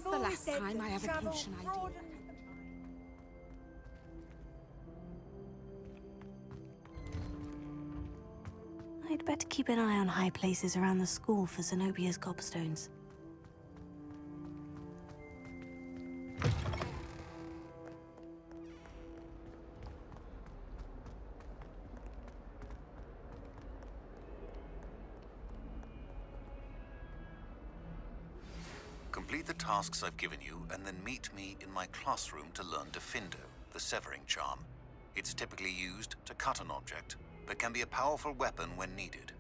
The last time I have a potion idea. I'd better keep an eye on high places around the school for Zenobia's gobstones. Complete the tasks I've given you, and then meet me in my classroom to learn Defindo, the severing charm. It's typically used to cut an object, but can be a powerful weapon when needed.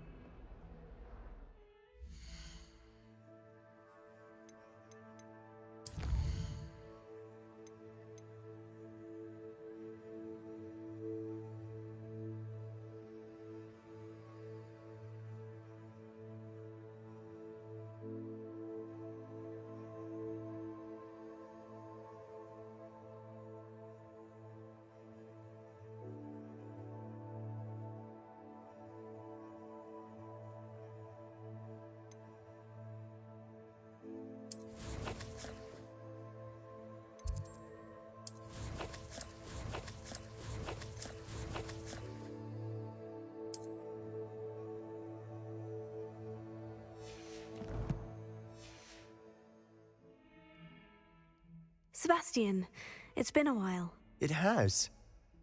Sebastian, it's been a while. It has.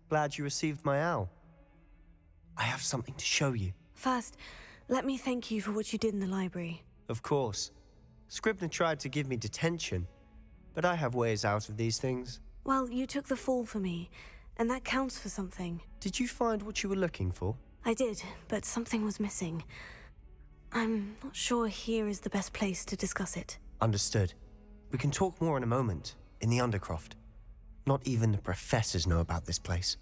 Glad you received my owl. I have something to show you. First, let me thank you for what you did in the library. Of course. Scribner tried to give me detention, but I have ways out of these things. Well, you took the fall for me, and that counts for something. Did you find what you were looking for? I did, but something was missing. I'm not sure here is the best place to discuss it. Understood. We can talk more in a moment, in the Undercroft. Not even the professors know about this place.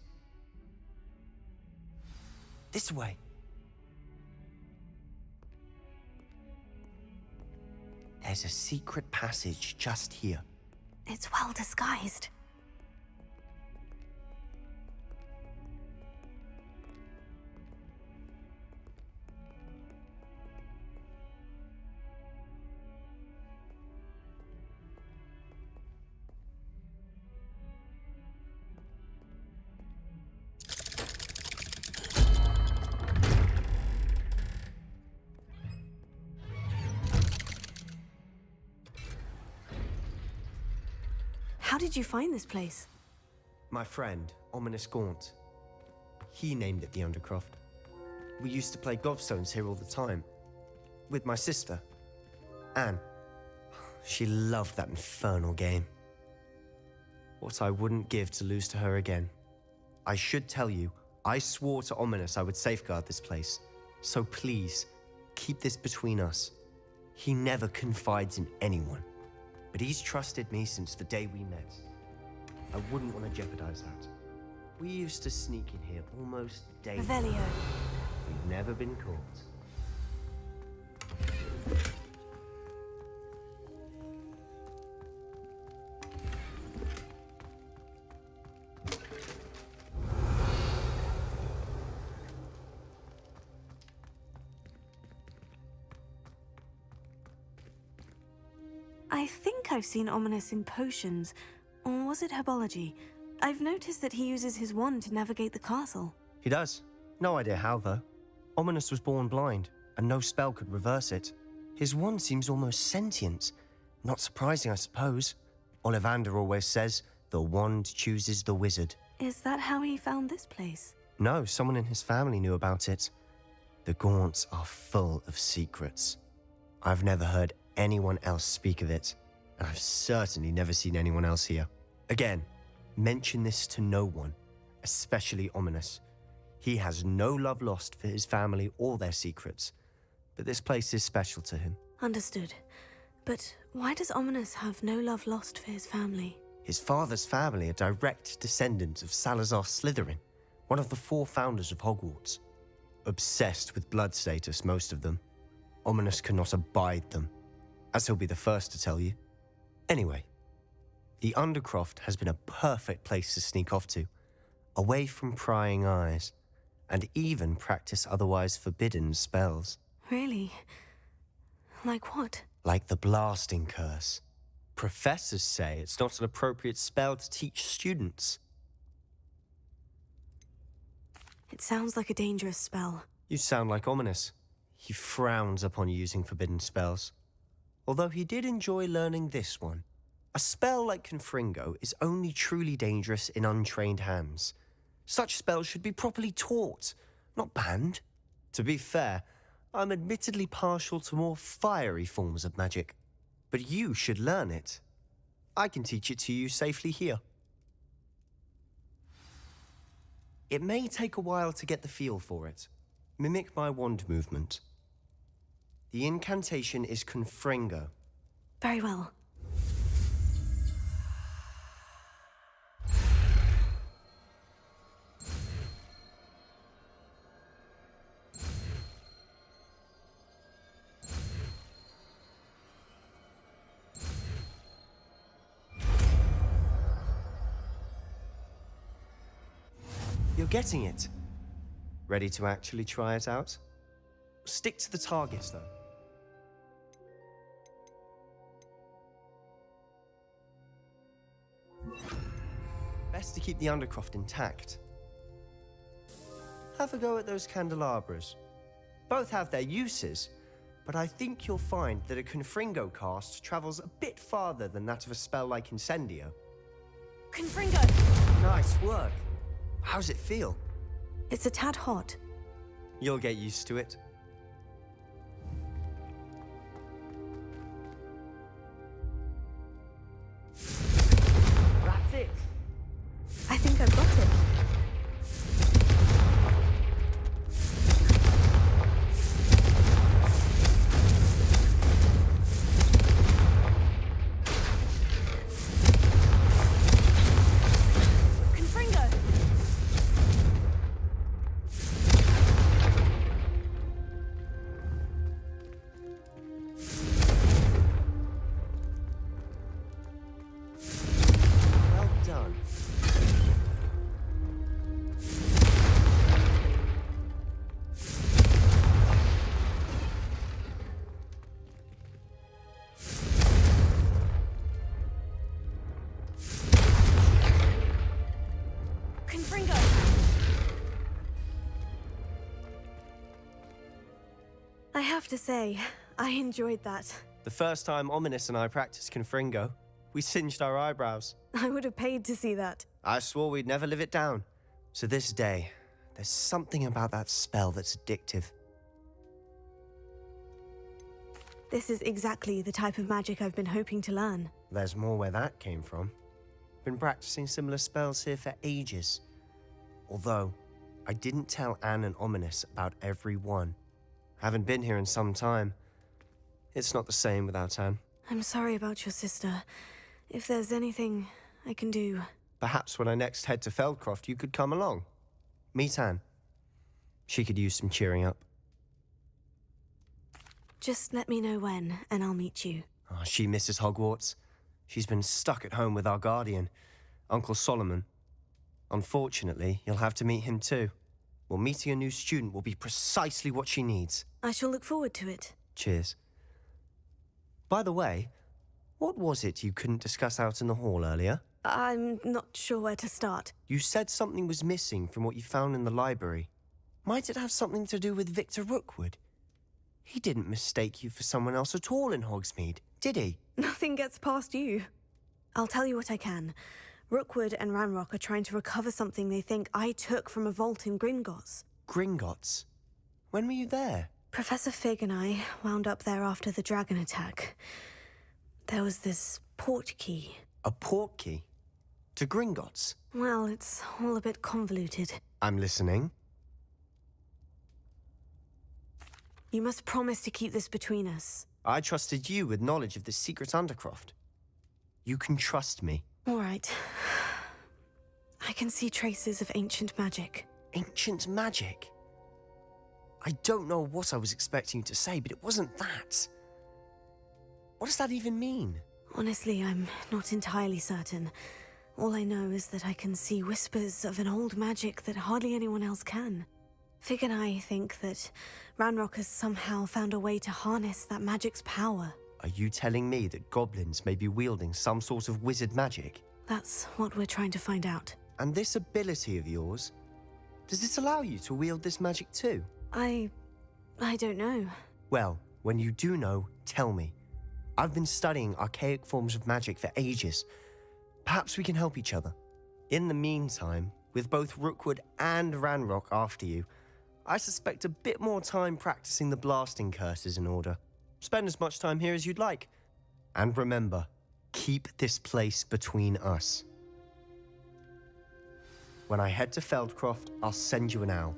This way. There's a secret passage just here. It's well disguised. How did you find this place? My friend, Ominous Gaunt. He named it the Undercroft. We used to play gobstones here all the time. With my sister, Anne. She loved that infernal game. What I wouldn't give to lose to her again. I should tell you, I swore to Ominous I would safeguard this place. So please, keep this between us. He never confides in anyone. But he's trusted me since the day we met. I wouldn't want to jeopardize that. We used to sneak in here almost daily. Revelio. We've never been caught. I think I've seen Ominous in potions, or was it herbology? I've noticed that he uses his wand to navigate the castle. He does. No idea how, though. Ominous was born blind, and no spell could reverse it. His wand seems almost sentient. Not surprising, I suppose. Ollivander always says, the wand chooses the wizard. Is that how he found this place? No, someone in his family knew about it. The Gaunts are full of secrets. I've never heard anyone else speak of it, and I've certainly never seen anyone else here. Again, mention this to no one, especially Ominous. He has no love lost for his family or their secrets, but this place is special to him. Understood. But why does Ominous have no love lost for his family? His father's family are direct descendants of Salazar Slytherin, one of the 4 founders of Hogwarts. Obsessed with blood status, most of them. Ominous cannot abide them, as he'll be the first to tell you. Anyway, the Undercroft has been a perfect place to sneak off to, away from prying eyes, and even practice otherwise forbidden spells. Really? Like what? Like the blasting curse. professors say it's not an appropriate spell to teach students. It sounds like a dangerous spell. You sound like Ominous. He frowns upon using forbidden spells. Although he did enjoy learning this one. A spell like Confringo is only truly dangerous in untrained hands. Such spells should be properly taught, not banned. To be fair, I'm admittedly partial to more fiery forms of magic. But you should learn it. I can teach it to you safely here. It may take a while to get the feel for it. Mimic my wand movement. The incantation is Confringo. Very well. You're getting it. Ready to actually try it out? Stick to the targets, though. Best to keep the Undercroft intact. Have a go at those candelabras. Both have their uses, but I think you'll find that a Confringo cast travels a bit farther than that of a spell like Incendio. Confringo! Nice work. How's it feel? It's a tad hot. You'll get used to it. That's it. I think I've got it. I have to say, I enjoyed that. The first time Ominous and I practiced Confringo, we singed our eyebrows. I would have paid to see that. I swore we'd never live it down. To this day, there's something about that spell that's addictive. This is exactly the type of magic I've been hoping to learn. There's more where that came from. Been practicing similar spells here for ages. Although, I didn't tell Anne and Ominous about every one. Haven't been here in some time. It's not the same without Anne. I'm sorry about your sister. If there's anything I can do... Perhaps when I next head to Feldcroft, you could come along. Meet Anne. She could use some cheering up. Just let me know when, and I'll meet you. Oh, she misses Hogwarts. She's been stuck at home with our guardian, Uncle Solomon. Unfortunately, you'll have to meet him too. Well, meeting a new student will be precisely what she needs. I shall look forward to it. Cheers. By the way, what was it you couldn't discuss out in the hall earlier? I'm not sure where to start. You said something was missing from what you found in the library. Might it have something to do with Victor Rookwood? He didn't mistake you for someone else at all in Hogsmeade, did he? Nothing gets past you. I'll tell you what I can. Rookwood and Ranrock are trying to recover something they think I took from a vault in Gringotts. Gringotts? When were you there? Professor Fig and I wound up there after the dragon attack. There was this port key. A port key? To Gringotts? Well, it's all a bit convoluted. I'm listening. You must promise to keep this between us. I trusted you with knowledge of the secret Undercroft. You can trust me. All right. I can see traces of ancient magic. Ancient magic? I don't know what I was expecting you to say, but it wasn't that. What does that even mean? Honestly, I'm not entirely certain. All I know is that I can see whispers of an old magic that hardly anyone else can. Fig and I think that Ranrock has somehow found a way to harness that magic's power. Are you telling me that goblins may be wielding some sort of wizard magic? That's what we're trying to find out. And this ability of yours, does it allow you to wield this magic too? I don't know. Well, when you do know, tell me. I've been studying archaic forms of magic for ages. Perhaps we can help each other. In the meantime, with both Rookwood and Ranrock after you, I suspect a bit more time practicing the blasting curse is in order. Spend as much time here as you'd like. And remember, keep this place between us. When I head to Feldcroft, I'll send you an owl.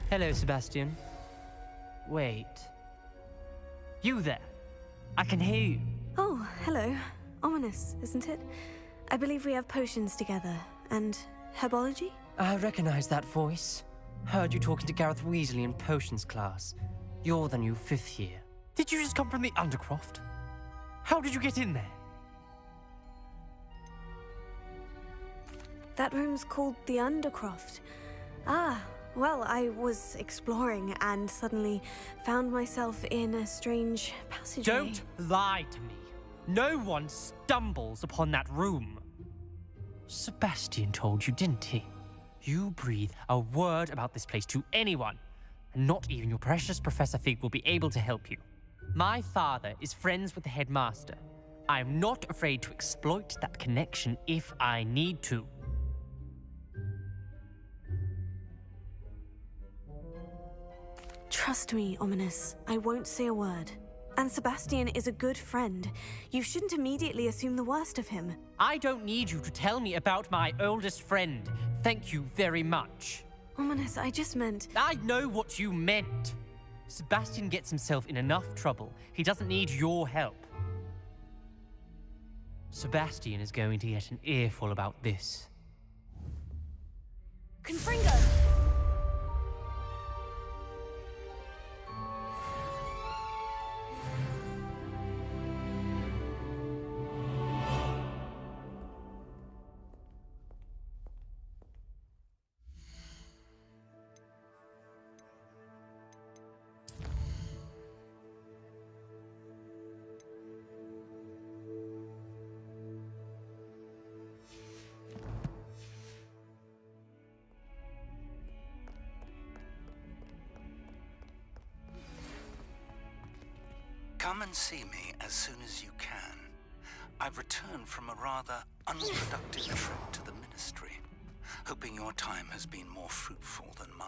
Hello, Sebastian. Wait. You there? I can hear you. Oh, hello. Ominous, isn't it? I believe we have potions together. And herbology? I recognize that voice. Heard you talking to Gareth Weasley in potions class. You're the new 5th year. Did you just come from the Undercroft? How did you get in there? That room's called the Undercroft. Ah, well, I was exploring and suddenly found myself in a strange passageway. Don't lie to me. No one stumbles upon that room. Sebastian told you, didn't he? You breathe a word about this place to anyone, and not even your precious Professor Fig will be able to help you. My father is friends with the headmaster. I am not afraid to exploit that connection if I need to. Trust me, Ominous. I won't say a word. And Sebastian is a good friend. You shouldn't immediately assume the worst of him. I don't need you to tell me about my oldest friend. Thank you very much. Ominous, I just meant... I know what you meant. Sebastian gets himself in enough trouble. He doesn't need your help. Sebastian is going to get an earful about this. Confringo! Come and see me as soon as you can. I've returned from a rather unproductive trip to the Ministry, hoping your time has been more fruitful than mine.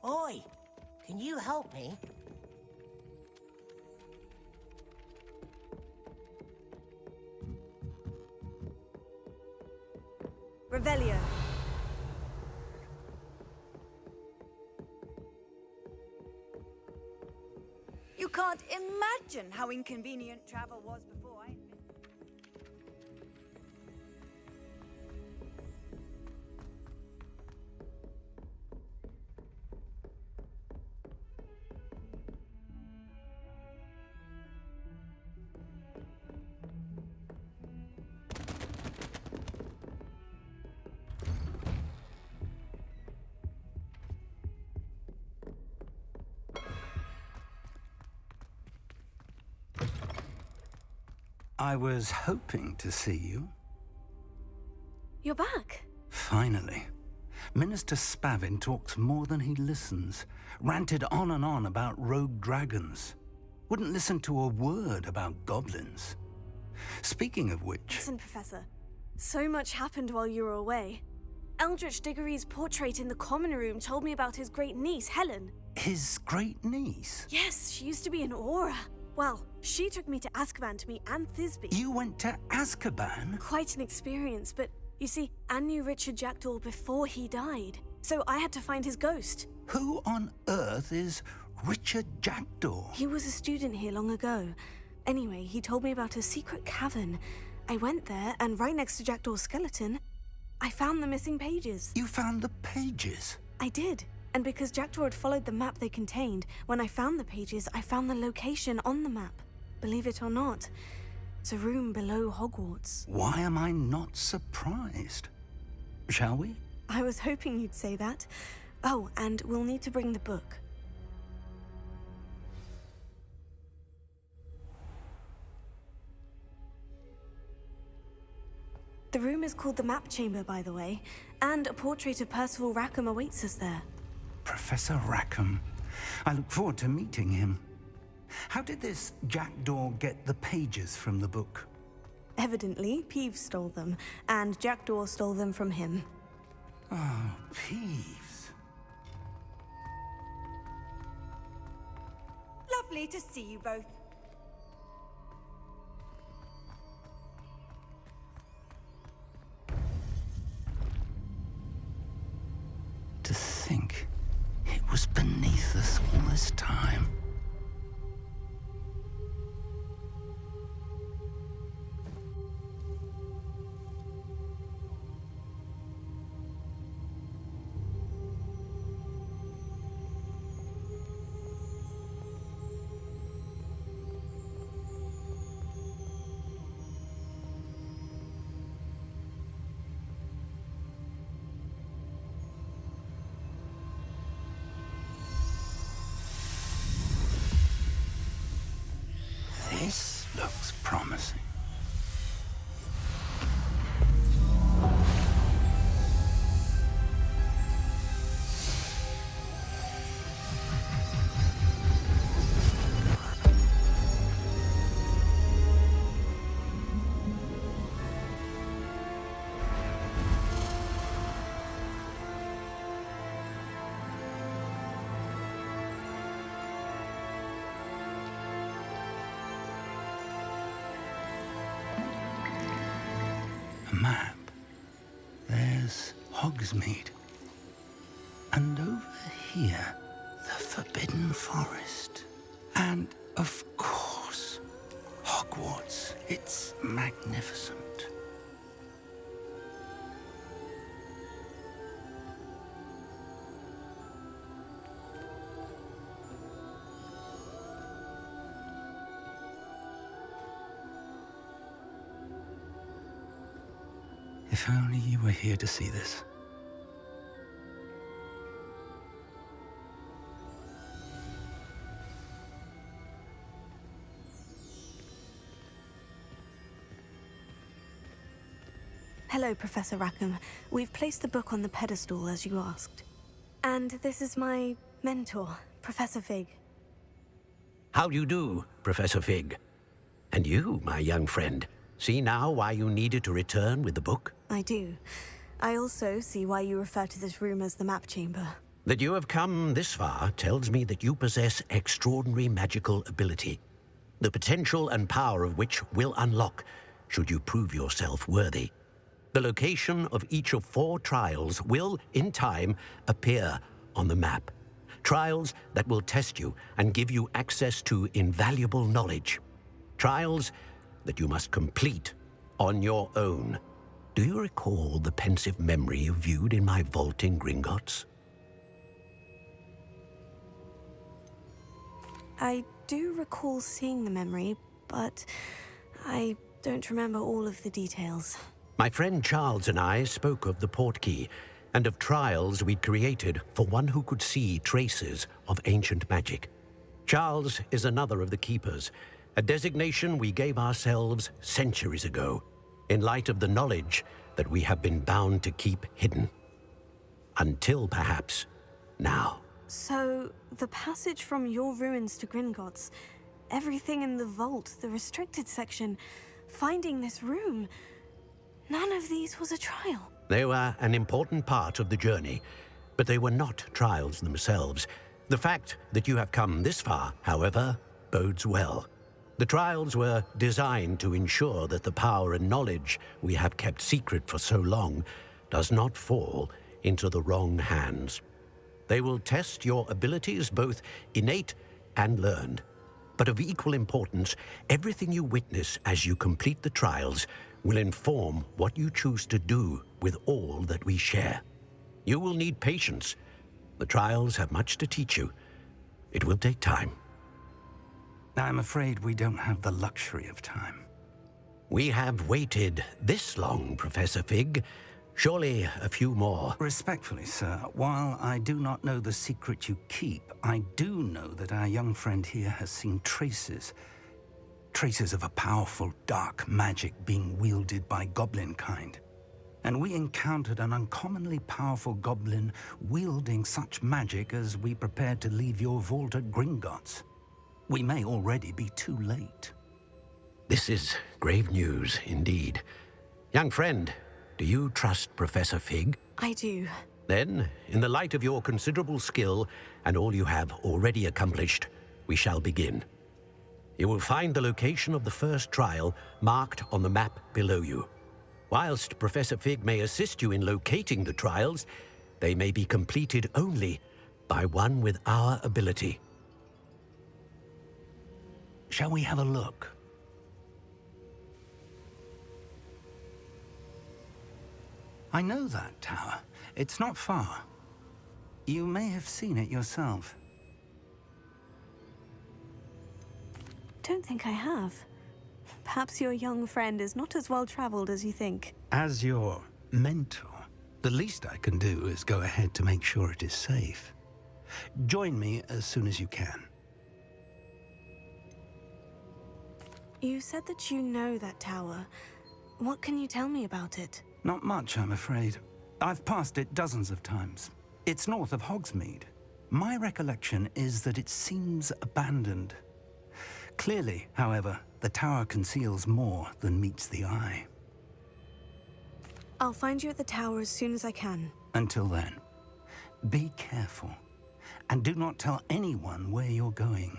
Oi! Can you help me? Revelio. You can't imagine how inconvenient travel was before I... I was hoping to see you. You're back. Finally. Minister Spavin talks more than he listens. Ranted on and on about rogue dragons. Wouldn't listen to a word about goblins. Speaking of which... Listen, Professor. So much happened while you were away. Eldritch Diggory's portrait in the common room told me about his great niece, Helen. His great niece? Yes, she used to be an Aura. Well, she took me to Azkaban to meet Anne Thisbe. You went to Azkaban? Quite an experience, but you see, Anne knew Richard Jackdaw before he died, so I had to find his ghost. Who on earth is Richard Jackdaw? He was a student here long ago. Anyway, he told me about a secret cavern. I went there, and right next to Jackdaw's skeleton, I found the missing pages. You found the pages? I did. And because Jackdaw had followed the map they contained, when I found the pages, I found the location on the map. Believe it or not, it's a room below Hogwarts. Why am I not surprised? Shall we? I was hoping you'd say that. Oh, and we'll need to bring the book. The room is called the Map Chamber, by the way, and a portrait of Percival Rackham awaits us there. Professor Rackham. I look forward to meeting him. How did this Jackdaw get the pages from the book? Evidently, Peeves stole them, and Jackdaw stole them from him. Oh, Peeves. Lovely to see you both. To think it was beneath us all this time. This looks promising. Map. There's Hogsmeade. And over here, the Forbidden Forest. And, of course, Hogwarts. It's magnificent. If only you were here to see this. Hello, Professor Rackham. We've placed the book on the pedestal, as you asked. And this is my mentor, Professor Fig. How do you do, Professor Fig? And you, my young friend, see now why you needed to return with the book? I do. I also see why you refer to this room as the Map Chamber. That you have come this far tells me that you possess extraordinary magical ability, the potential and power of which will unlock should you prove yourself worthy. The location of each of 4 trials will, in time, appear on the map. Trials that will test you and give you access to invaluable knowledge. Trials that you must complete on your own. Do you recall the pensive memory you viewed in my vault in Gringotts? I do recall seeing the memory, but I don't remember all of the details. My friend Charles and I spoke of the portkey and of trials we'd created for one who could see traces of ancient magic. Charles is another of the keepers, a designation we gave ourselves centuries ago, in light of the knowledge that we have been bound to keep hidden. Until perhaps now. So, the passage from your ruins to Gringotts, everything in the vault, the restricted section, finding this room, none of these was a trial. They were an important part of the journey, but they were not trials themselves. The fact that you have come this far, however, bodes well. The trials were designed to ensure that the power and knowledge we have kept secret for so long does not fall into the wrong hands. They will test your abilities, both innate and learned. But of equal importance, everything you witness as you complete the trials will inform what you choose to do with all that we share. You will need patience. The trials have much to teach you. It will take time. I'm afraid we don't have the luxury of time. We have waited this long, Professor Fig. Surely a few more. Respectfully, sir, while I do not know the secret you keep, I do know that our young friend here has seen traces of a powerful dark magic being wielded by goblin kind. And we encountered an uncommonly powerful goblin wielding such magic as we prepared to leave your vault at Gringotts. We may already be too late. This is grave news indeed. Young friend, do you trust Professor Fig? I do. Then, in the light of your considerable skill and all you have already accomplished, we shall begin. You will find the location of the first trial marked on the map below you. Whilst Professor Fig may assist you in locating the trials, they may be completed only by one with our ability. Shall we have a look? I know that tower. It's not far. You may have seen it yourself. Don't think I have. Perhaps your young friend is not as well-traveled as you think. As your mentor, the least I can do is go ahead to make sure it is safe. Join me as soon as you can. You said that you know that tower. What can you tell me about it? Not much, I'm afraid. I've passed it dozens of times. It's north of Hogsmeade. My recollection is that it seems abandoned. Clearly, however, the tower conceals more than meets the eye. I'll find you at the tower as soon as I can. Until then, be careful, and do not tell anyone where you're going.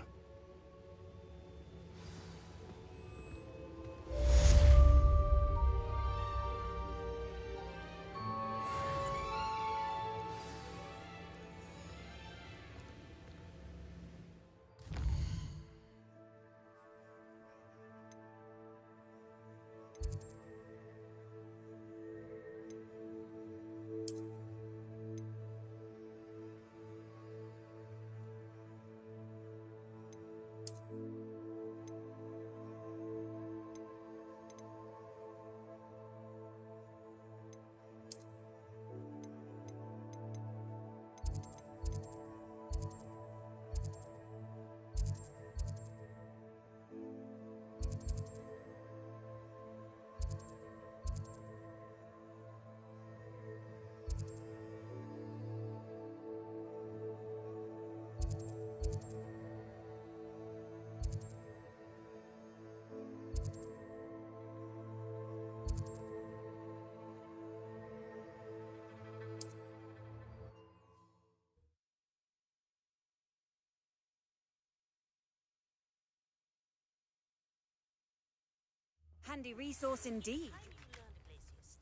Handy resource indeed.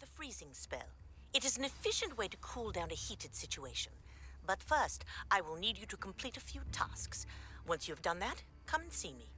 The freezing spell. It is an efficient way to cool down a heated situation. But first, I will need you to complete a few tasks. Once you have done that, come and see me.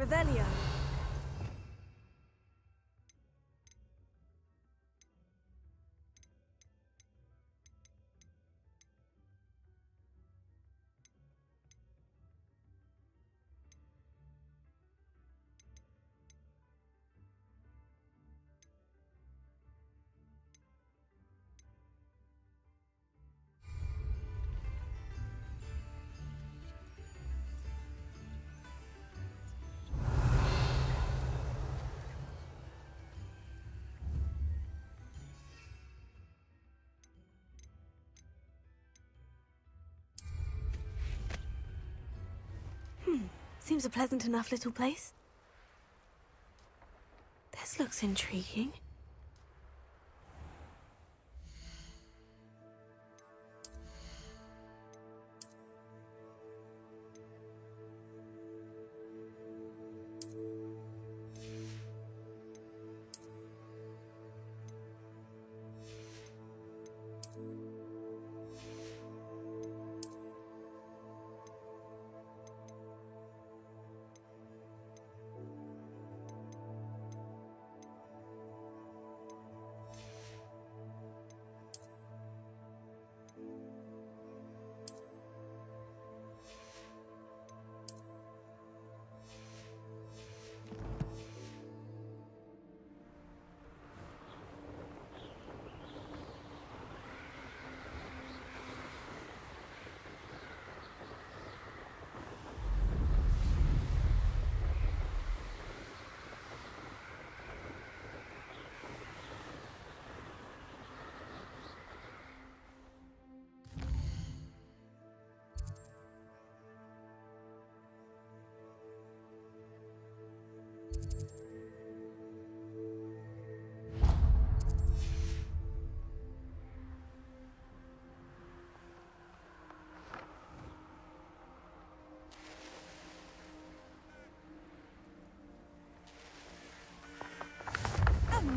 Revelio. Seems a pleasant enough little place. This looks intriguing.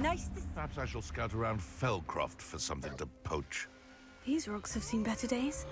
Nice to Perhaps I shall scout around Fellcroft for something to poach. These rocks have seen better days.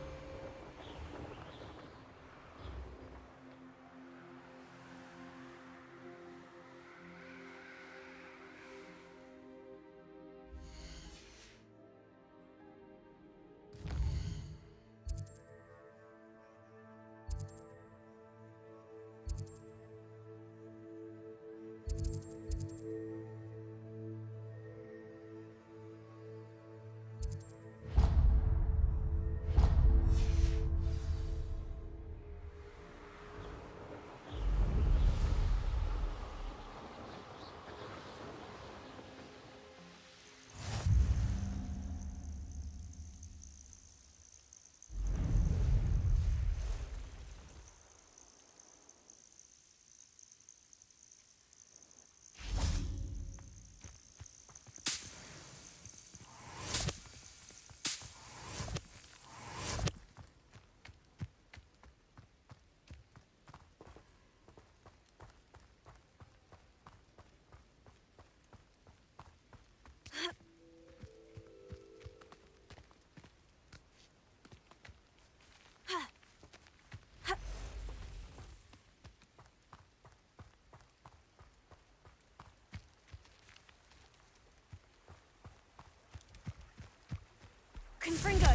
Confringo!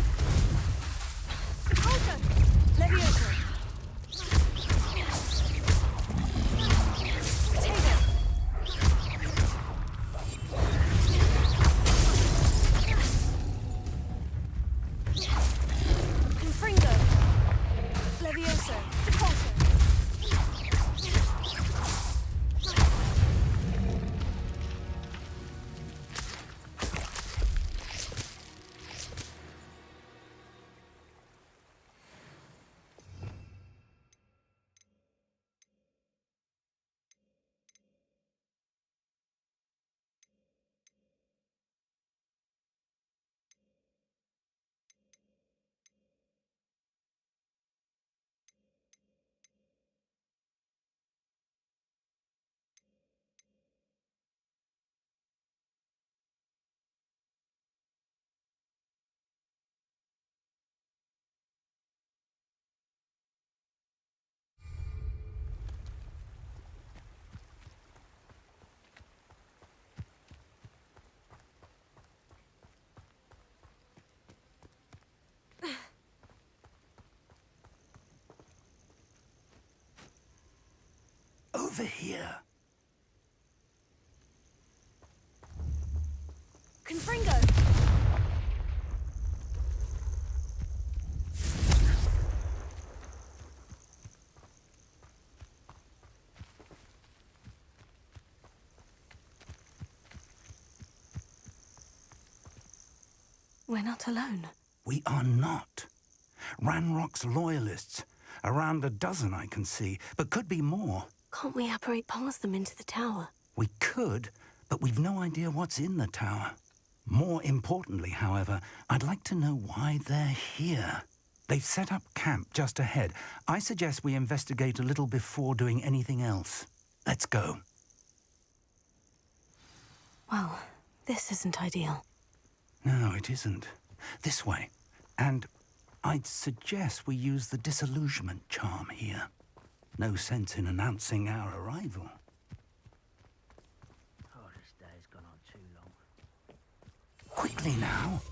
Repulso! Levioso! Potato! Confringo! Levioso! Repulso! over here. Confringo! We're not alone. We are not. Ranrock's loyalists. Around a dozen I can see, but could be more. Can't we apparate past them into the tower? We could, but we've no idea what's in the tower. More importantly, however, I'd like to know why they're here. They've set up camp just ahead. I suggest we investigate a little before doing anything else. Let's go. Well, this isn't ideal. No, it isn't. This way. And I'd suggest we use the disillusionment charm here. No sense in announcing our arrival. Oh, this day's gone on too long. Quickly now.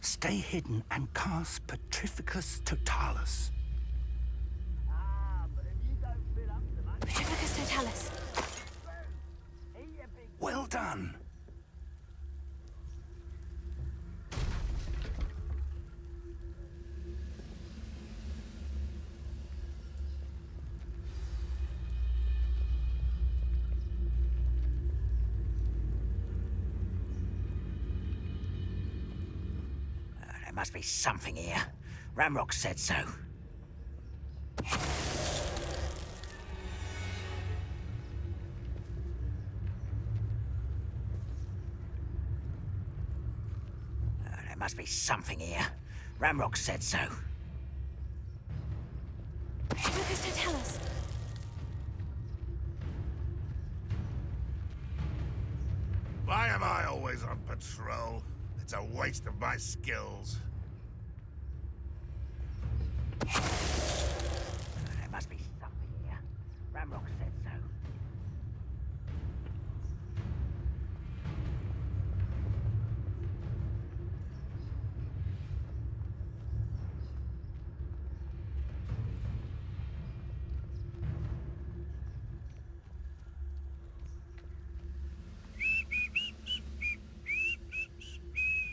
Stay hidden and cast Petrificus Totalis. Petrificus Totalis. Well done. There must be something here. Ramrock said so. There must be something here. Ramrock said so. Petrificus Totalis. Why am I always on patrol? It's a waste of my skills. There must be something here. Ramrock said so.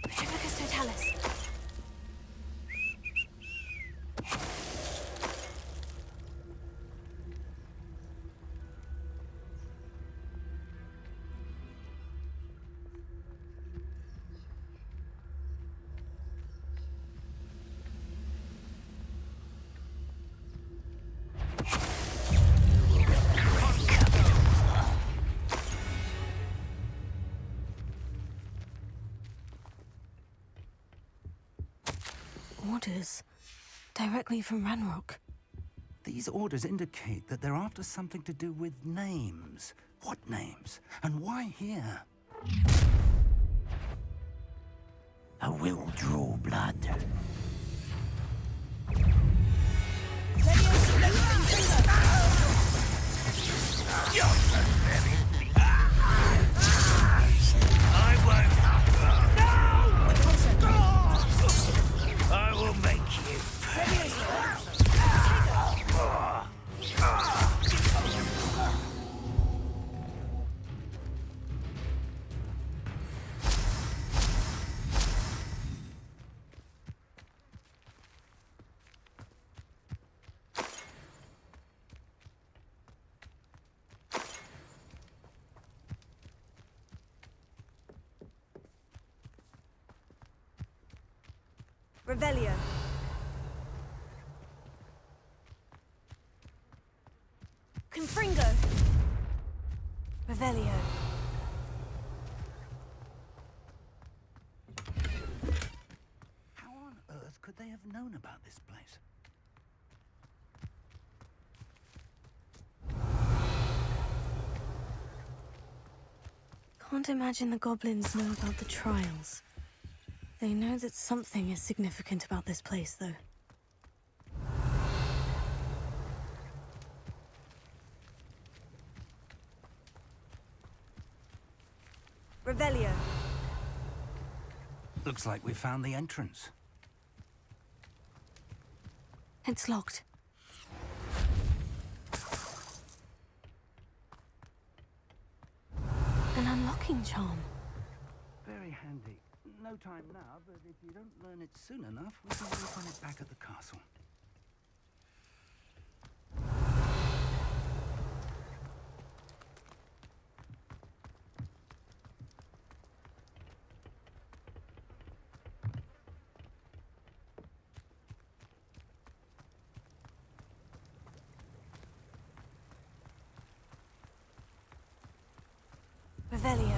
Petrificus Totalis. Orders. Directly from Ranrock. These orders indicate that they're after something to do with names. What names? And why here? I will draw blood. I will make you. Revelio. Confringo. Revelio. How on earth could they have known about this place? Can't imagine the goblins know about the trials. They know that something is significant about this place, though. Revelio. Looks like we found the entrance. It's locked. An unlocking charm. Very handy. No time now, but if you don't learn it soon enough, we can open it back at the castle. Revelio.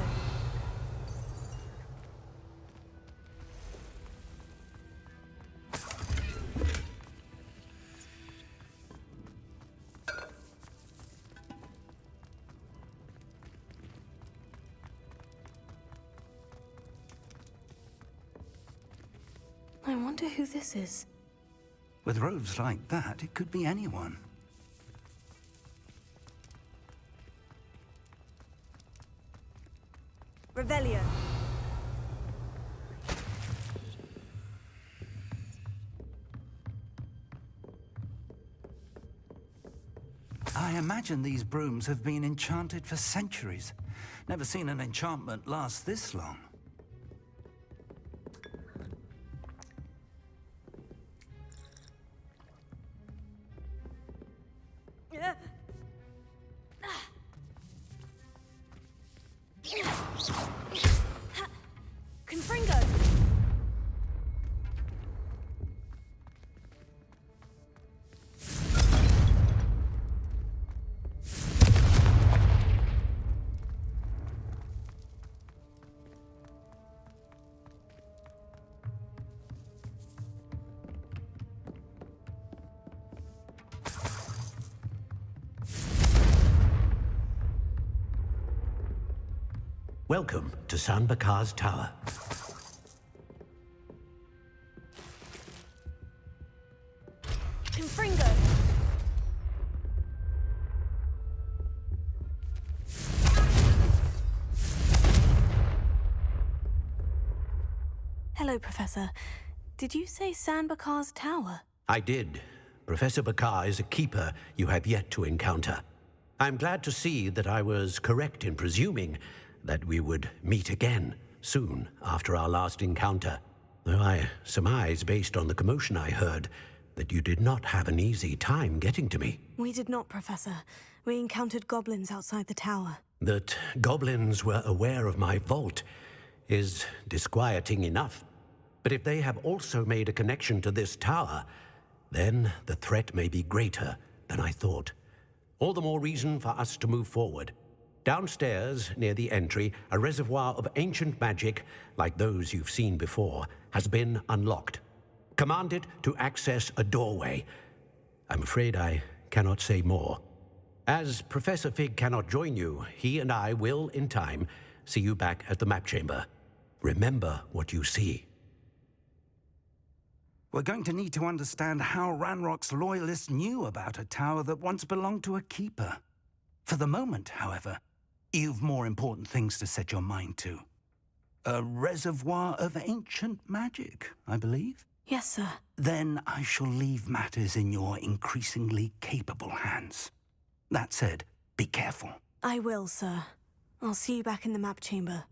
I wonder who this is. With robes like that, it could be anyone. Revelio. I imagine these brooms have been enchanted for centuries. Never seen an enchantment last this long. Confringo. Welcome to San Bakar's Tower. Confringo. Hello, Professor. Did you say San Bakar's Tower? I did. Professor Bakar is a keeper you have yet to encounter. I'm glad to see that I was correct in presuming that we would meet again soon after our last encounter, though I surmise, based on the commotion I heard, that you did not have an easy time getting to me. We did not, Professor. We encountered goblins outside the tower. That goblins were aware of my vault is disquieting enough. But if they have also made a connection to this tower, then the threat may be greater than I thought. All the more reason for us to move forward. Downstairs, near the entry, a reservoir of ancient magic, like those you've seen before, has been unlocked. Command it to access a doorway. I'm afraid I cannot say more. As Professor Fig cannot join you, he and I will, in time, see you back at the map chamber. Remember what you see. We're going to need to understand how Ranrock's loyalists knew about a tower that once belonged to a keeper. For the moment, however, you've more important things to set your mind to. A reservoir of ancient magic, I believe? Yes, sir. Then I shall leave matters in your increasingly capable hands. That said, be careful. I will, sir. I'll see you back in the map chamber.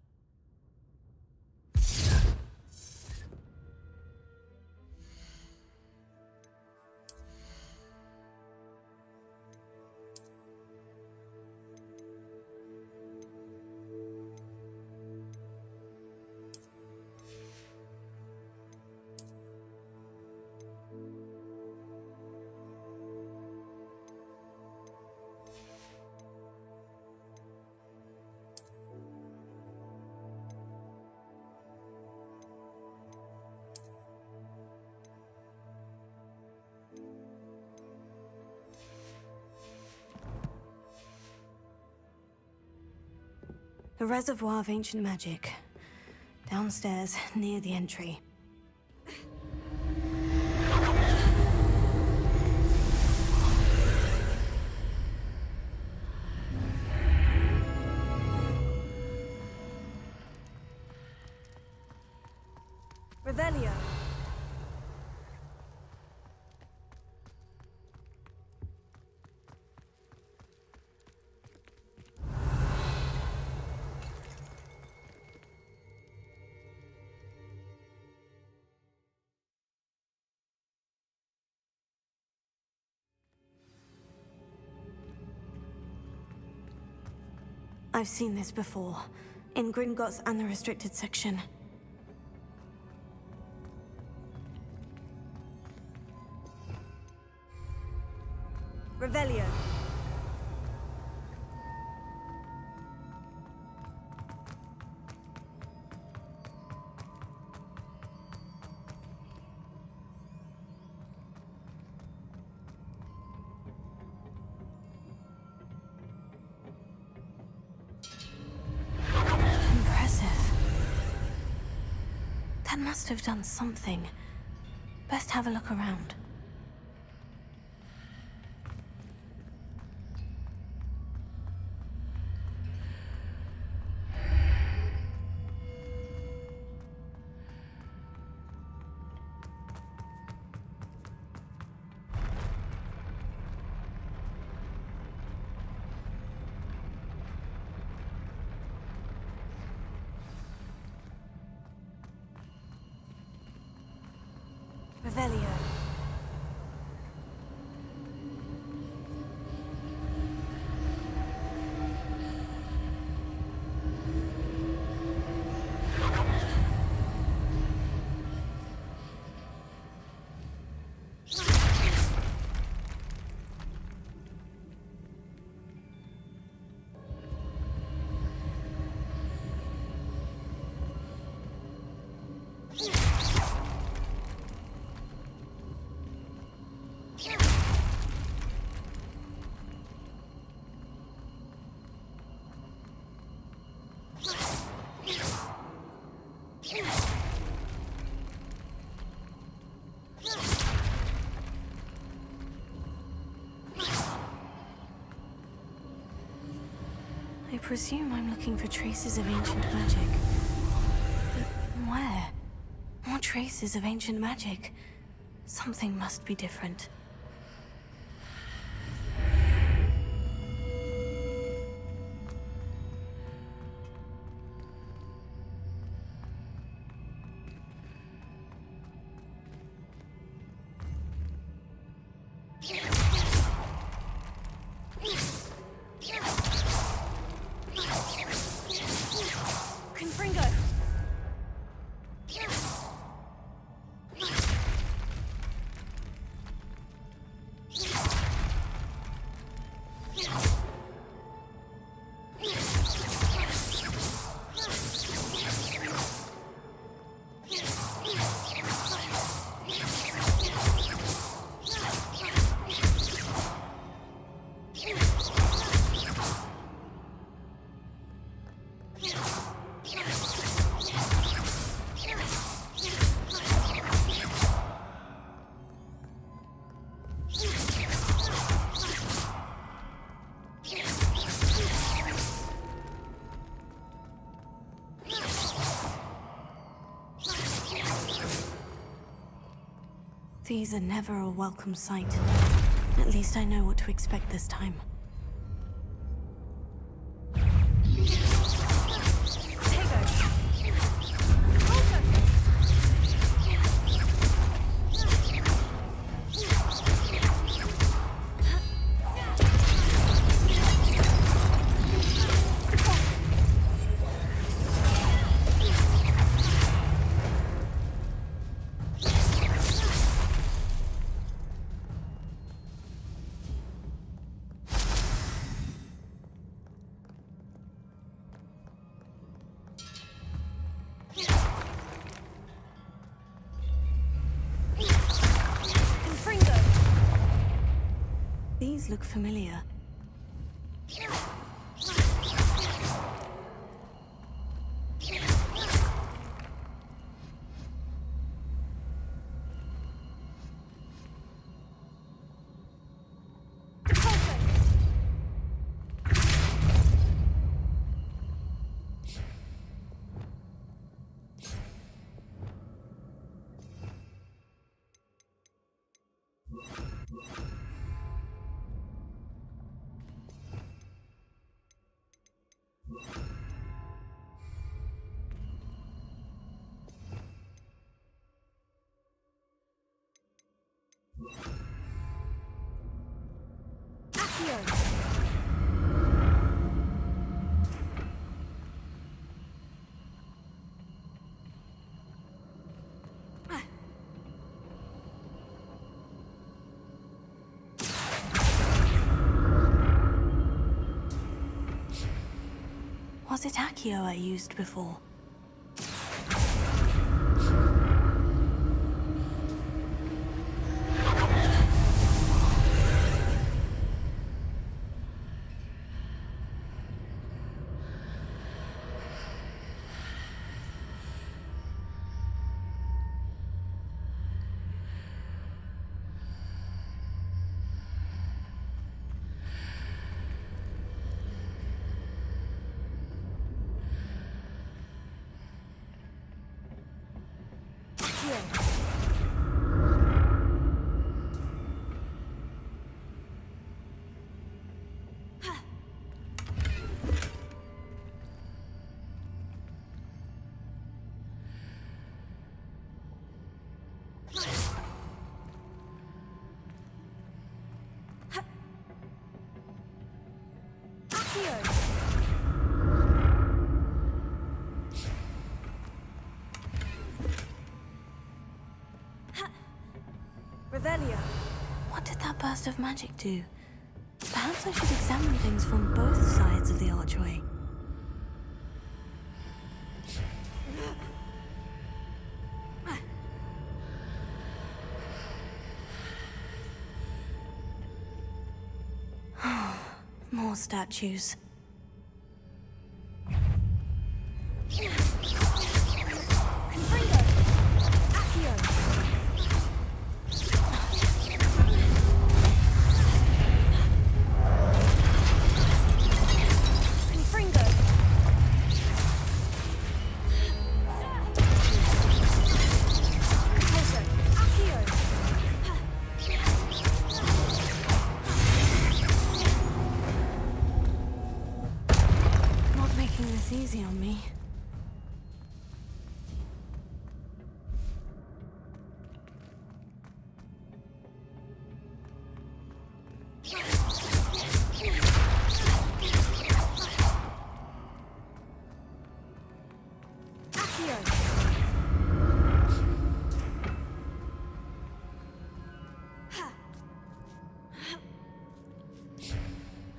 A reservoir of ancient magic. downstairs, near the entry. Revelio. I've seen this before, in Gringotts and the restricted section. Revelio. Impressive. That must have done something. Best have a look around. Revelio. I presume I'm looking for traces of ancient magic. But where? More traces of ancient magic. Something must be different. Confringo. These are never a welcome sight. At least I know what to expect this time. These look familiar. Was it Accio I used before? Revelio. What did that burst of magic do? Perhaps I should examine things from both sides of the archway. More statues. Easy on me.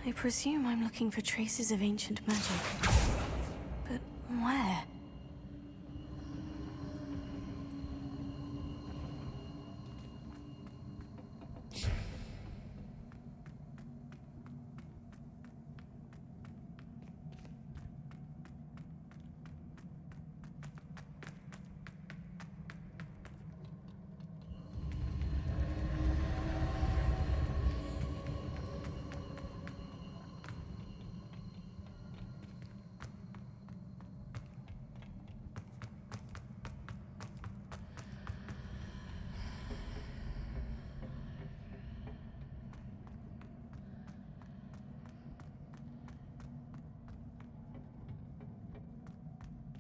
I presume I'm looking for traces of ancient magic. But where?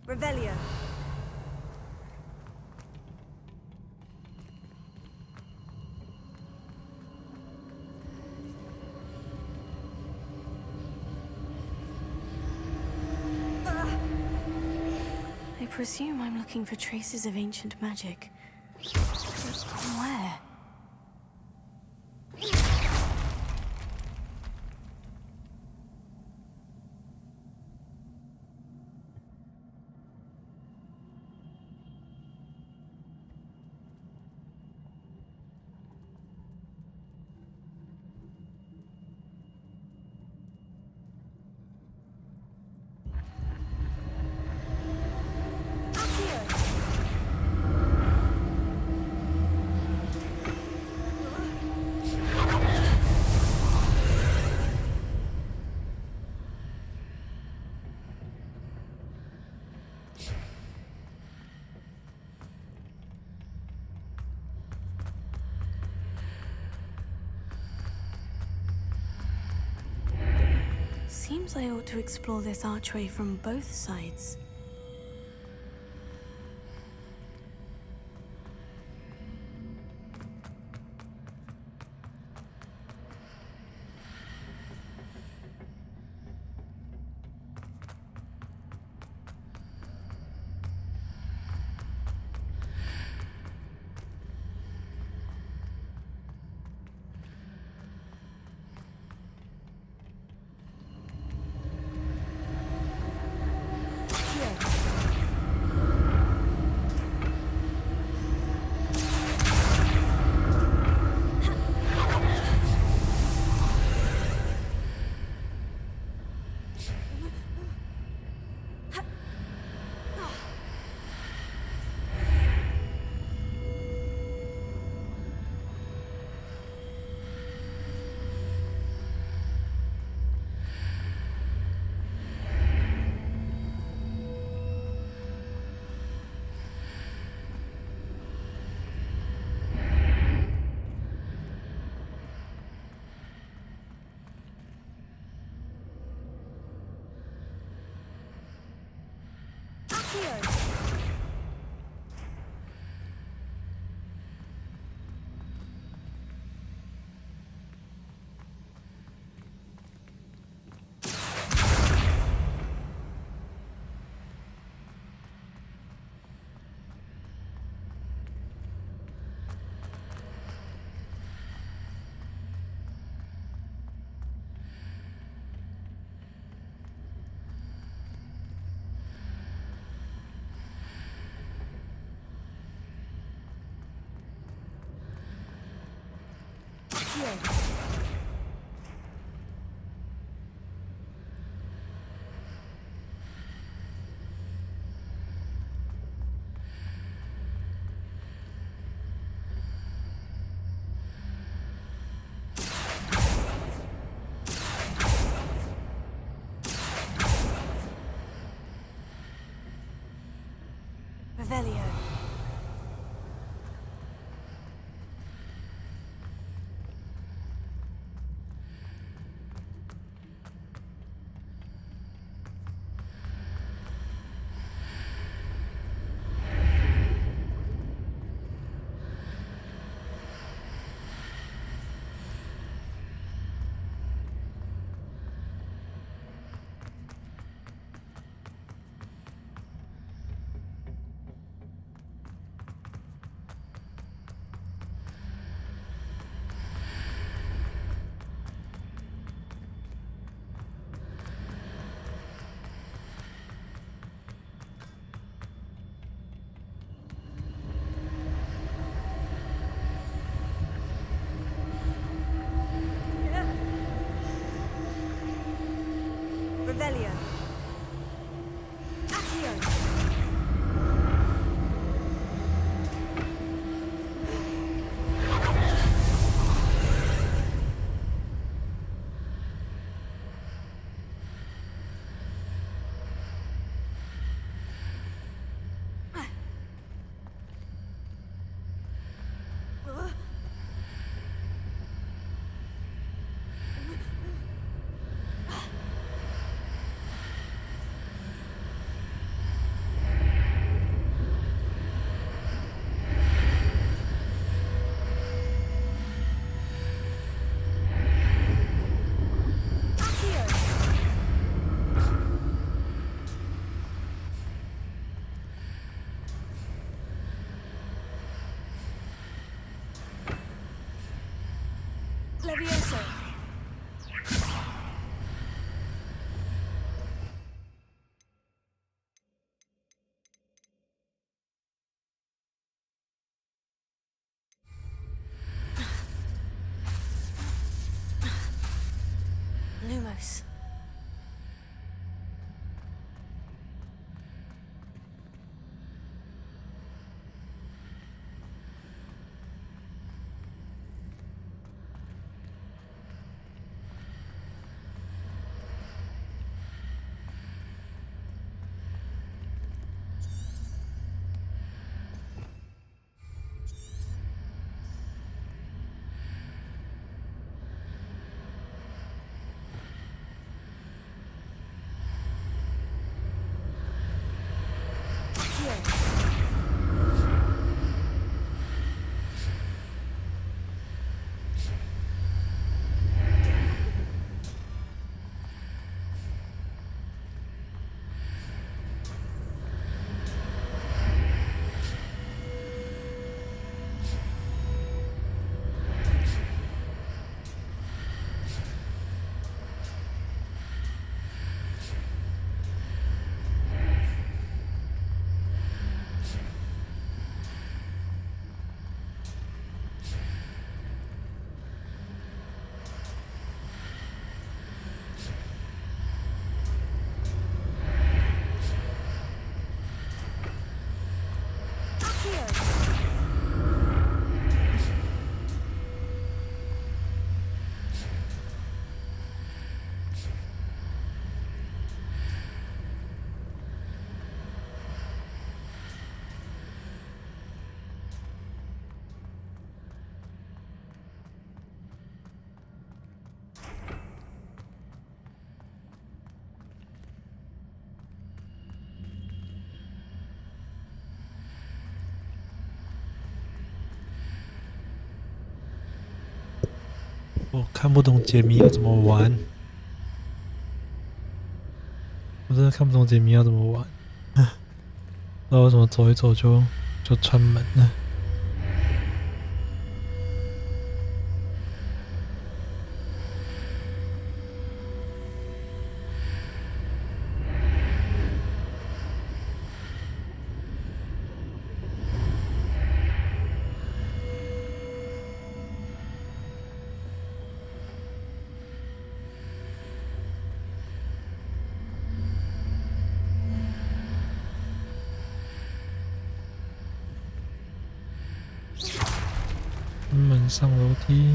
Revelio. I presume I'm looking for traces of ancient magic. But where? Seems I ought to explore this archway from both sides. Revelio. Revelio. Accio. Levioso. Lumos. 我看不懂解谜要怎么玩，我真的看不懂解谜要怎么玩。不知道为什么走一走就穿门了。门上楼梯。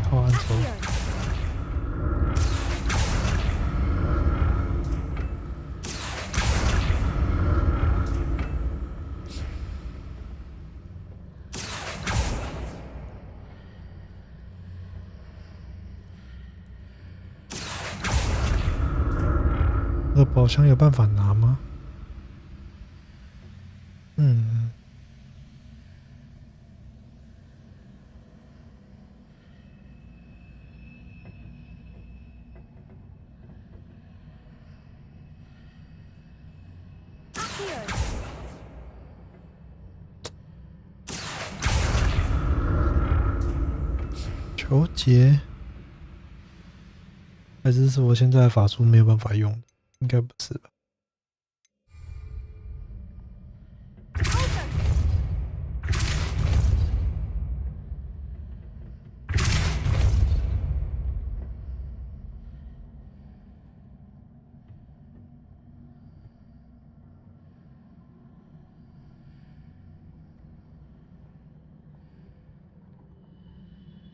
靠岸头。这个宝箱有办法拿吗？求解，还是我现在的法术没有办法用的？应该不是吧？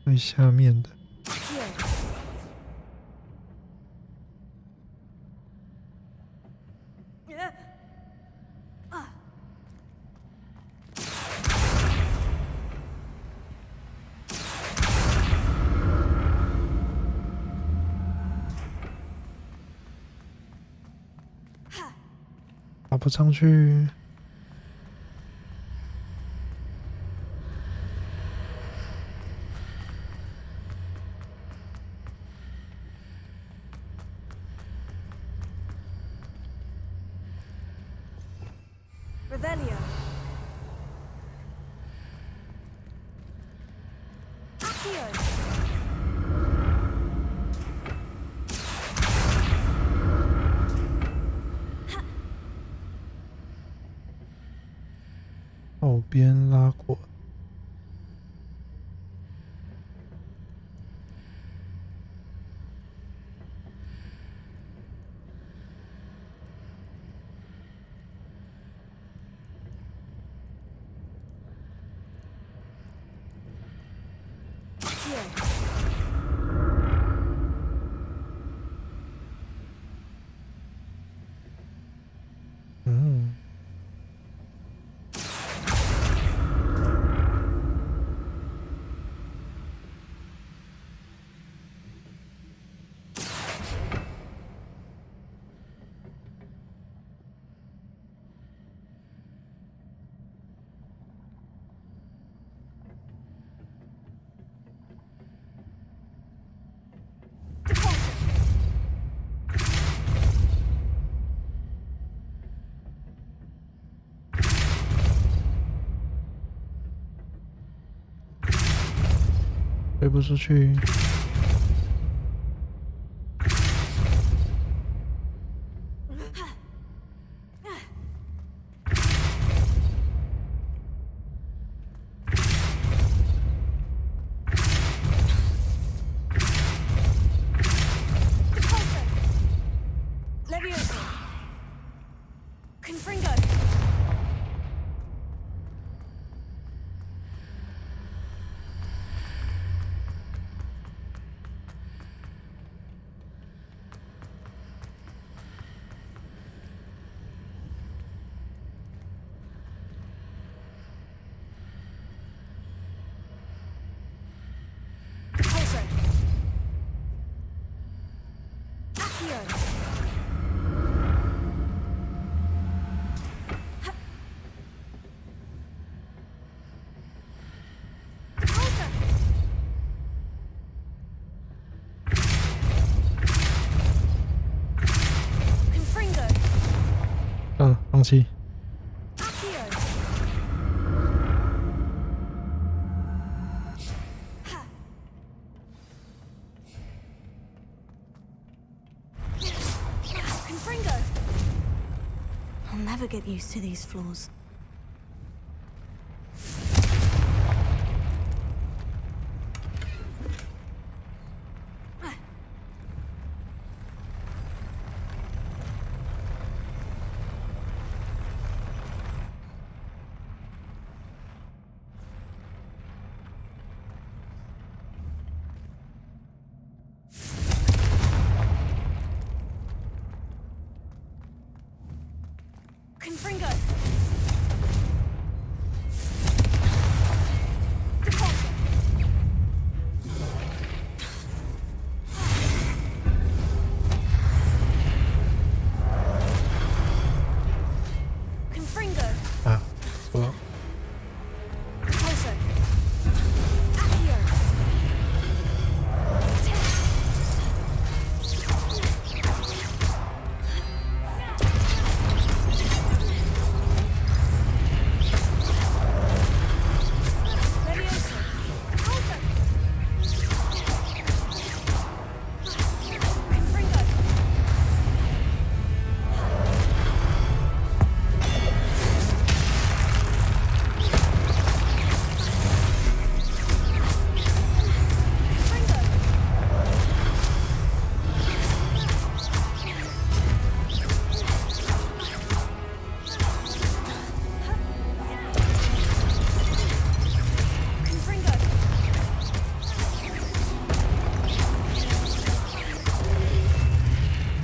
最下面的。爬不上去。Revelio. Accio. 后边拉过。飞不出去。放弃。I'll never get used to these floors. Confringo! Confringo! 啊，错。Repulsor! Accio! Levioso! Repulsor! Confringo! Confringo!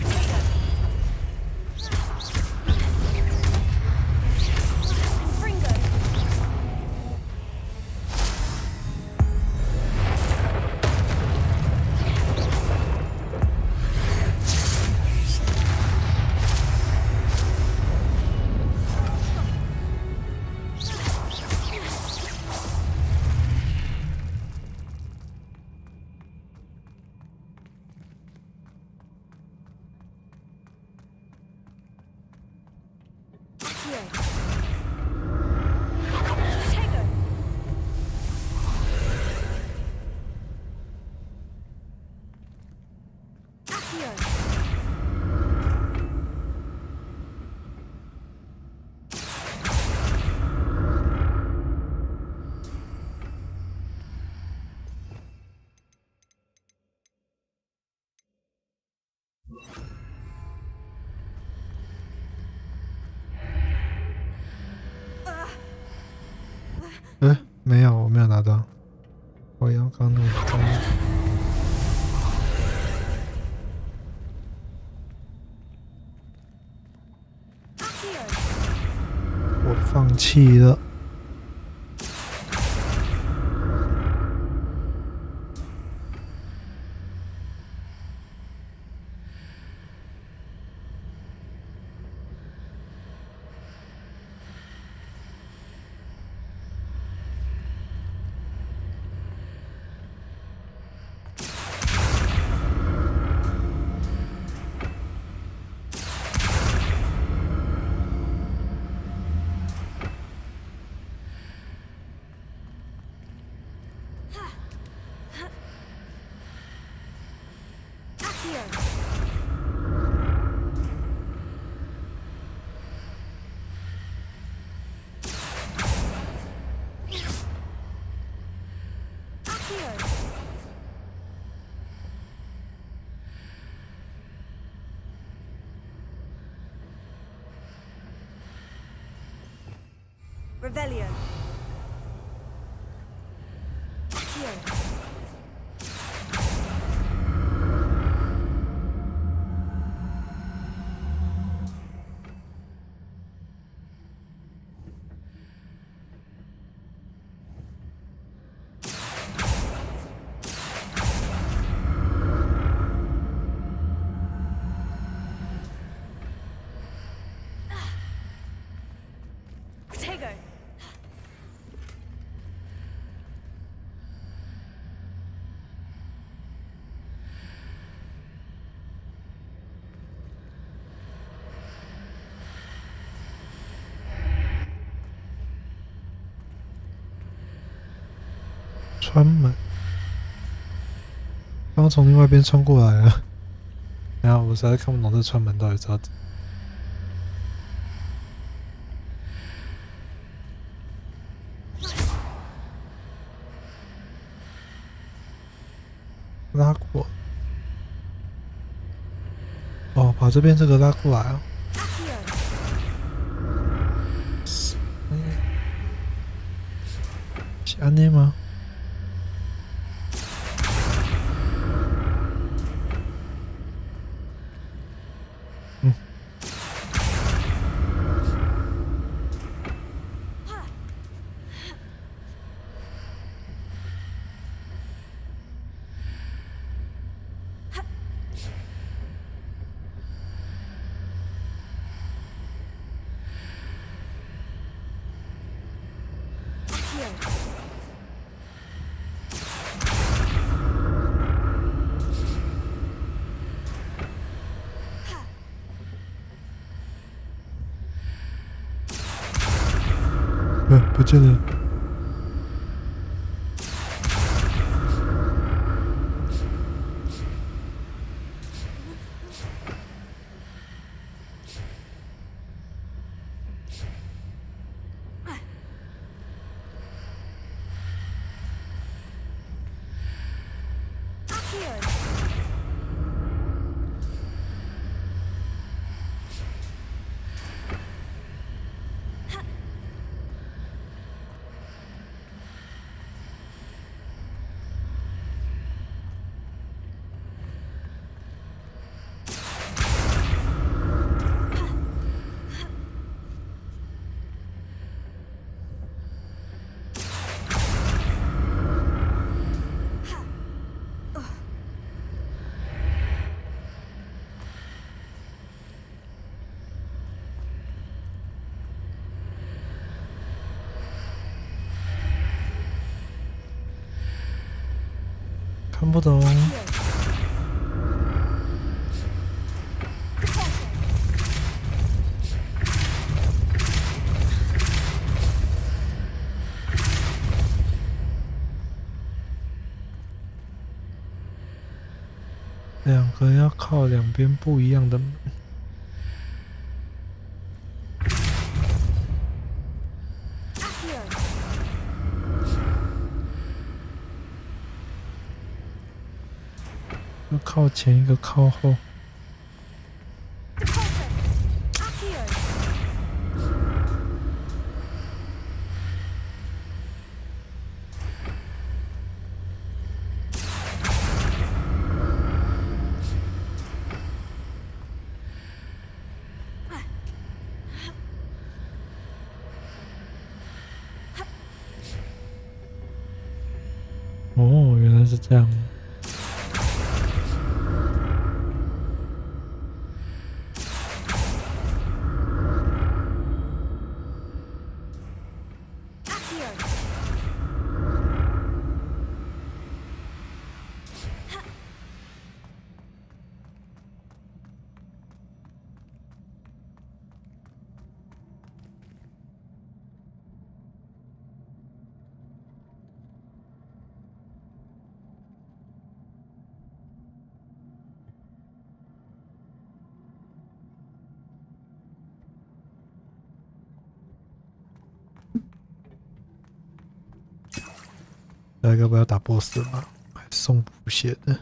Potato! Confringo! Accio! Potato! Accio!没有，我没有拿到。我要刚那个章。我放弃了。Revelio. Accio. Protego. 穿门，刚刚从另外一边穿过来了。然后我实在看不懂这穿门到底是要怎么。拉过，哦，把这边这个拉过来啊。是安内吗？不见了。看不懂。两个要靠两边不一样的门。一个靠前，一个靠后。哦，原来是这样。大家不要打 BOSS 了吗？还送补血的。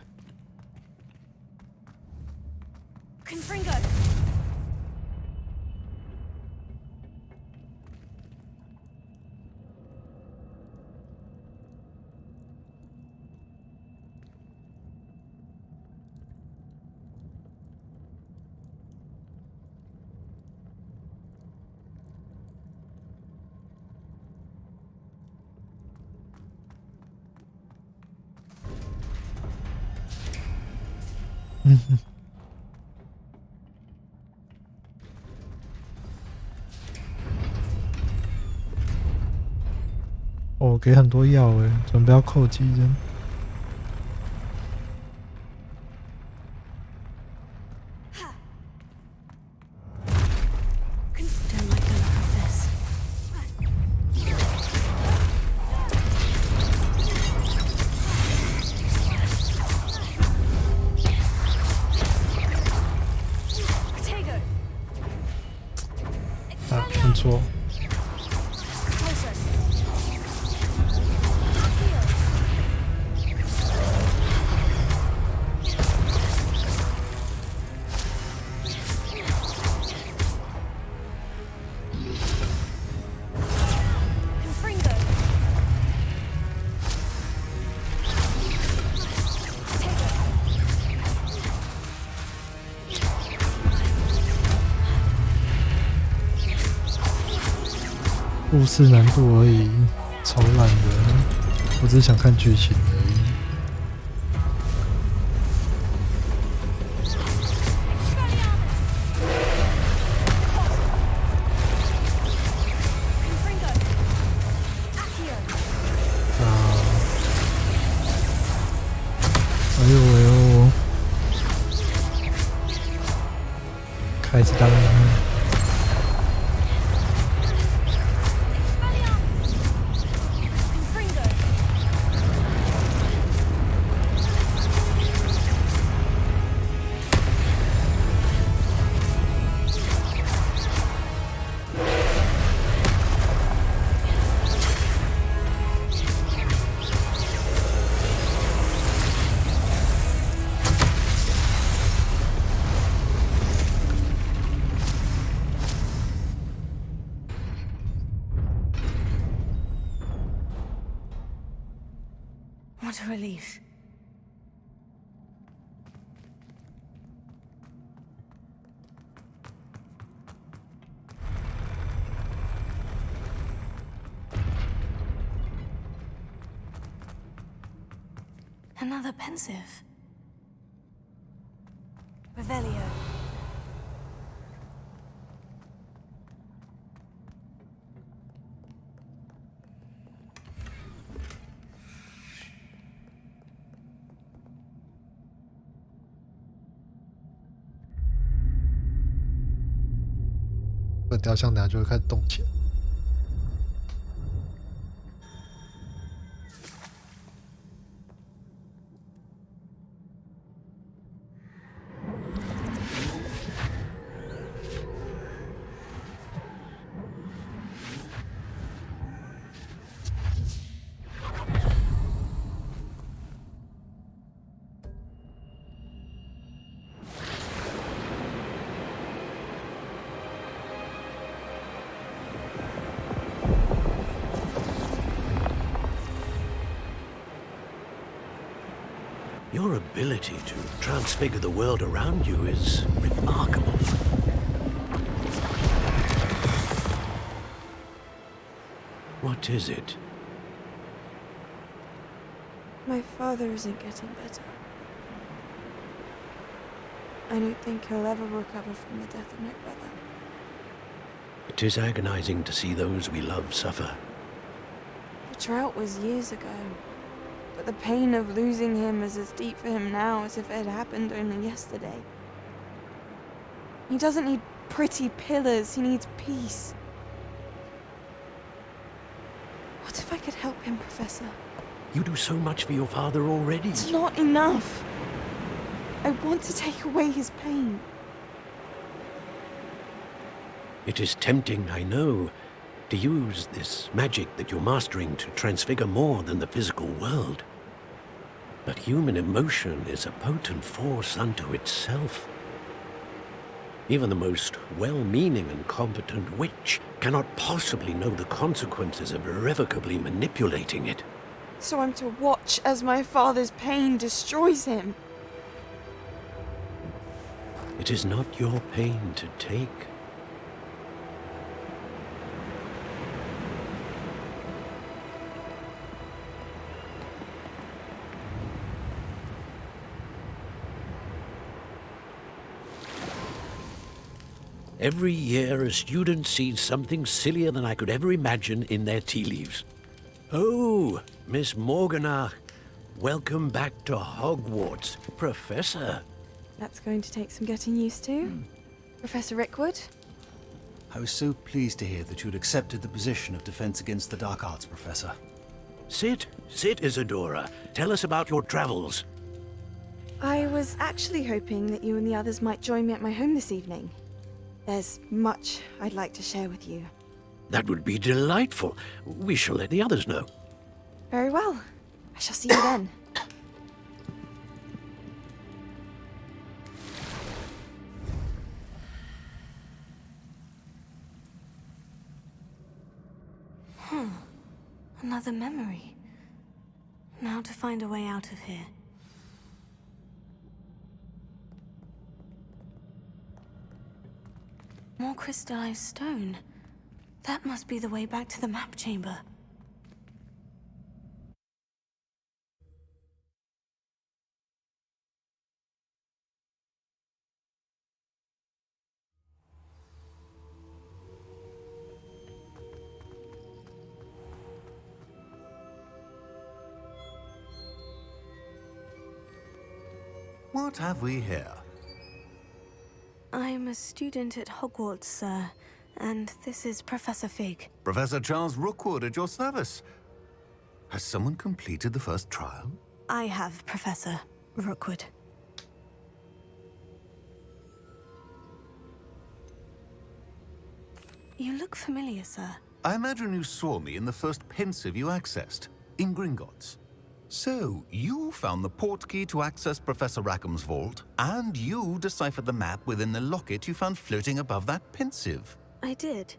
哦，给很多药诶，准备要扣几针。错。故事难度而已，超烂的。我只是想看剧情而已。哎呦哎呦！开始当。What a relief. Another pensive. Revelio.这个雕像等下就会开始动起来。Your ability to transfigure the world around you is remarkable. What is it? My father isn't getting better. I don't think he'll ever recover from the death of my brother. It is agonizing to see those we love suffer. The drought was years ago. But the pain of losing him is as deep for him now as if it had happened only yesterday. He doesn't need pretty pillars, he needs peace. What if I could help him, Professor? You do so much for your father already. It's not enough. I want to take away his pain. It is tempting, I know, to use this magic that you're mastering to transfigure more than the physical world. But human emotion is a potent force unto itself. Even the most well-meaning and competent witch cannot possibly know the consequences of irrevocably manipulating it. So I'm to watch as my father's pain destroys him. It is not your pain to take. Every year, a student sees something sillier than I could ever imagine in their tea leaves. Oh, Miss Morganach, welcome back to Hogwarts, Professor. That's going to take some getting used to. Professor Rickwood? I was so pleased to hear that you'd accepted the position of Defense Against the Dark Arts, Professor. Sit, Isadora. Tell us about your travels. I was actually hoping that you and the others might join me at my home this evening. There's much I'd like to share with you. That would be delightful. We shall let the others know. Very well. I shall see you then. Another memory. Now to find a way out of here. More crystallized stone. That must be the way back to the map chamber. What have we here? I'm a student at Hogwarts, sir, and this is Professor Fig. Professor Charles Rookwood at your service. Has someone completed the first trial? I have, Professor Rookwood. You look familiar, sir. I imagine you saw me in the first pensive you accessed, in Gringotts. So, you found the portkey to access Professor Rackham's vault, and you deciphered the map within the locket you found floating above that pensive. I did.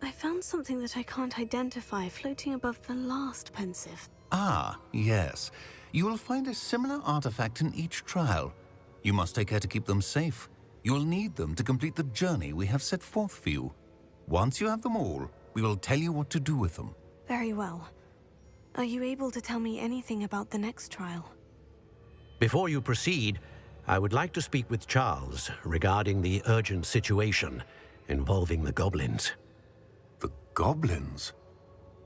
I found something that I can't identify floating above the last pensive. Ah, yes. You will find a similar artifact in each trial. You must take care to keep them safe. You will need them to complete the journey we have set forth for you. Once you have them all, we will tell you what to do with them. Very well. Are you able to tell me anything about the next trial? Before you proceed, I would like to speak with Charles regarding the urgent situation involving the goblins. The goblins?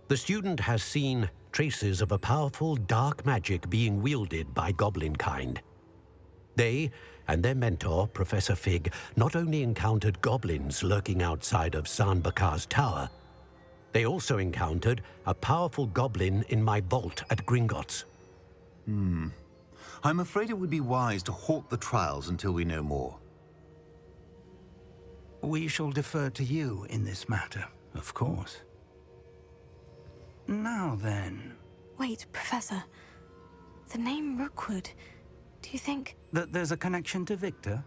The student has seen traces of a powerful dark magic being wielded by goblin kind. They and their mentor, Professor Fig, not only encountered goblins lurking outside of San Bakar's tower, they also encountered a powerful goblin in my vault at Gringotts. I'm afraid it would be wise to halt the trials until we know more. We shall defer to you in this matter, of course. Now then... Wait, Professor. The name Rookwood. Do you think... That there's a connection to Victor?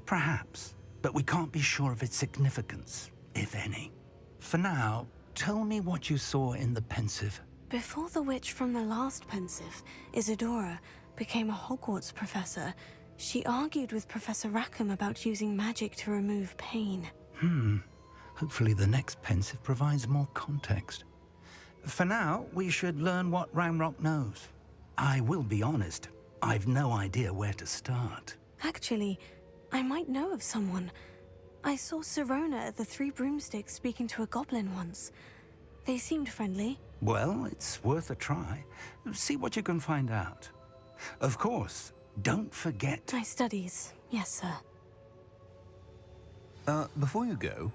Perhaps, but we can't be sure of its significance, if any. For now, tell me what you saw in the pensive. Before the witch from the last pensive, Isadora, became a Hogwarts professor, she argued with Professor Rackham about using magic to remove pain. Hopefully the next pensive provides more context. For now, we should learn what Ramrock knows. I will be honest, I've no idea where to start. Actually, I might know of someone. I saw Sirona at the Three Broomsticks speaking to a goblin once. They seemed friendly. Well, it's worth a try. See what you can find out. Of course, don't forget... My studies, yes, sir. Before you go...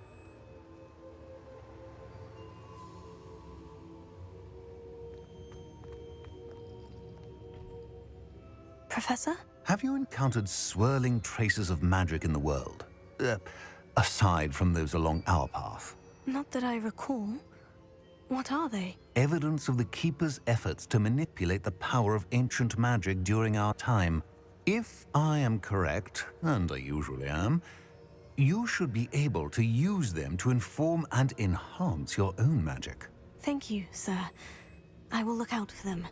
Professor? Have you encountered swirling traces of magic in the world? Aside from those along our path? Not that I recall. What are they? Evidence of the Keeper's efforts to manipulate the power of ancient magic during our time. If I am correct, and I usually am, you should be able to use them to inform and enhance your own magic. Thank you, sir. I will look out for them.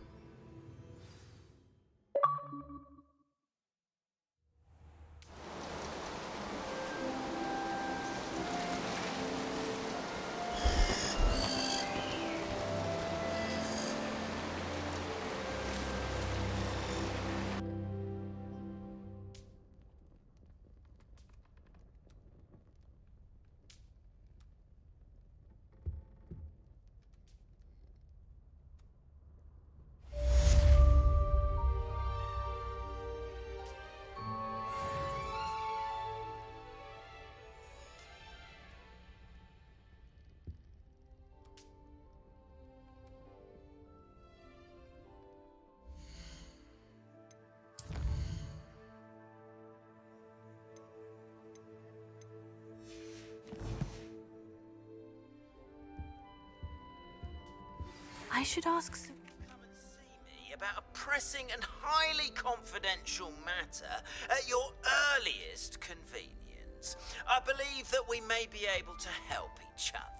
I should ask some... Come and see me about a pressing and highly confidential matter at your earliest convenience. I believe that we may be able to help each other.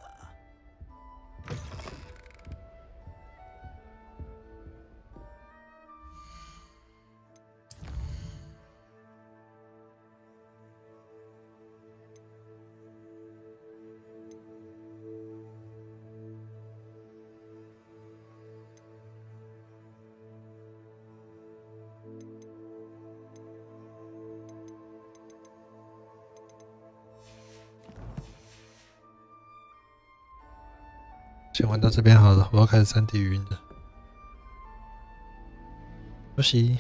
先玩到这边好了，我要开始3D 语音了，休息。